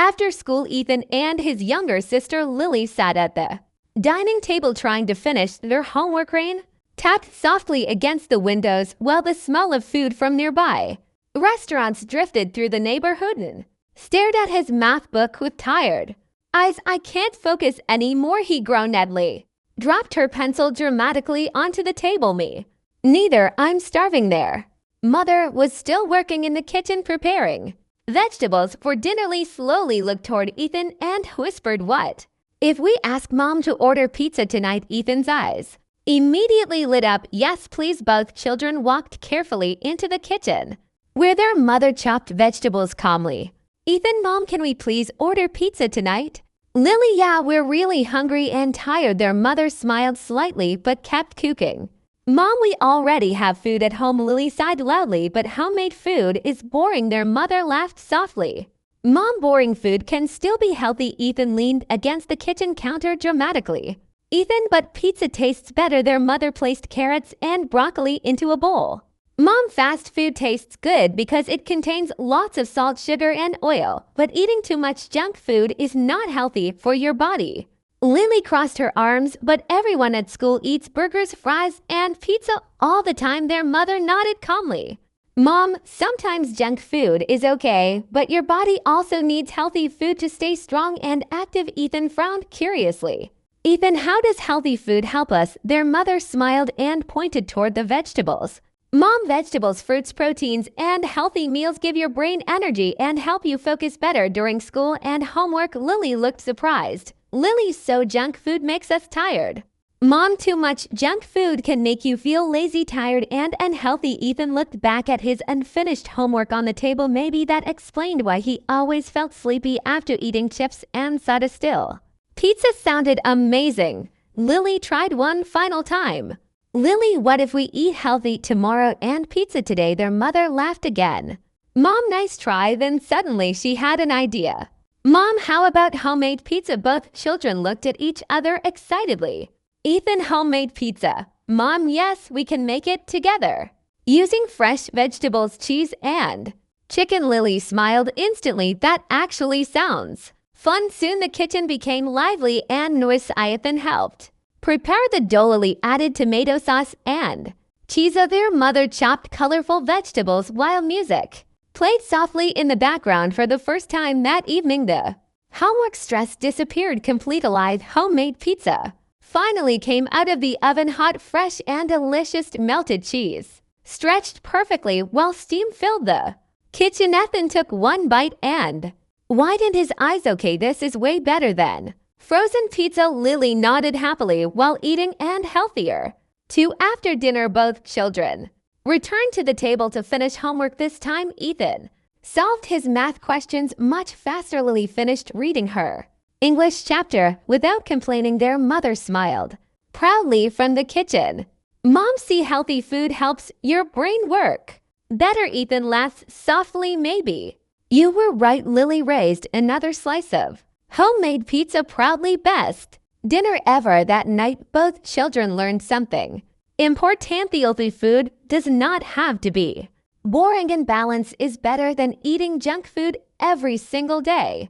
After school, Ethan and his younger sister Lily sat at the dining table trying to finish their homework. Rain tapped softly against the windows while the smell of food from nearby restaurants drifted through the neighborhood and stared at his math book with tired eyes. "I can't focus anymore," he groaned. Nedley dropped her pencil dramatically onto the table. "Me neither, I'm starving." Their mother was still working in the kitchen preparing vegetables for dinner. Lee slowly looked toward Ethan and whispered, "What if we ask Mom to order pizza tonight?" Ethan's eyes immediately lit up. "Yes, please." Both children walked carefully into the kitchen, where their mother chopped vegetables calmly. "Ethan, Mom, can we please order pizza tonight?" "Lily, yeah, we're really hungry and tired." Their mother smiled slightly but kept cooking. "Mom, we already have food at home." Lily sighed loudly, "but homemade food is boring." Their mother laughed softly. "Mom, boring food can still be healthy." Ethan leaned against the kitchen counter dramatically. "Ethan, but pizza tastes better." Their mother placed carrots and broccoli into a bowl. "Mom, fast food tastes good because it contains lots of salt, sugar, and oil, but eating too much junk food is not healthy for your body." Lily crossed her arms. "But everyone at school eats burgers, fries, and pizza all the time." Their mother nodded calmly. "Mom, sometimes junk food is okay, but your body also needs healthy food to stay strong and active." Ethan frowned curiously. "Ethan, how does healthy food help us?" Their mother smiled and pointed toward the vegetables. "Mom, vegetables, fruits, proteins, and healthy meals give your brain energy and help you focus better during school and homework." Lily looked surprised. "Lily, so junk food makes us tired?" "Mom, too much junk food can make you feel lazy, tired, and unhealthy." Ethan looked back at his unfinished homework on the table. Maybe that explained why he always felt sleepy after eating chips and soda. Still, pizza sounded amazing. Lily tried one final time. "Lily, what if we eat healthy tomorrow and pizza today?" Their mother laughed again. "Mom, nice try." Then suddenly she had an idea. "Mom, how about homemade pizza?" Both children looked at each other excitedly. "Ethan, homemade pizza." "Mom, yes, we can make it together using fresh vegetables, cheese, and chicken." Lily smiled instantly. "That actually sounds fun." Soon the kitchen became lively and noisy. Ethan helped prepare the dough. Lily added tomato sauce and cheese. Their mother chopped colorful vegetables while music played softly in the background. For the first time that evening, the homework stress disappeared completely. Alive homemade pizza finally came out of the oven, hot, fresh, and delicious. Melted cheese stretched perfectly while steam filled the kitchen. Ethan took one bite and widened his eyes. "Okay, this is way better than frozen pizza." Lily nodded happily while eating. "And healthier too." After dinner, both children returned to the table to finish homework. This time, Ethan solved his math questions much faster. Lily finished reading her English chapter without complaining. Their mother smiled proudly from the kitchen. "Mom, see, healthy food helps your brain work better." Ethan laughed softly. "Maybe you were right." Lily raised another slice of homemade pizza proudly. Best dinner ever. That night, both children learned something important. The healthy food does not have to be boring, and balance is better than eating junk food every single day.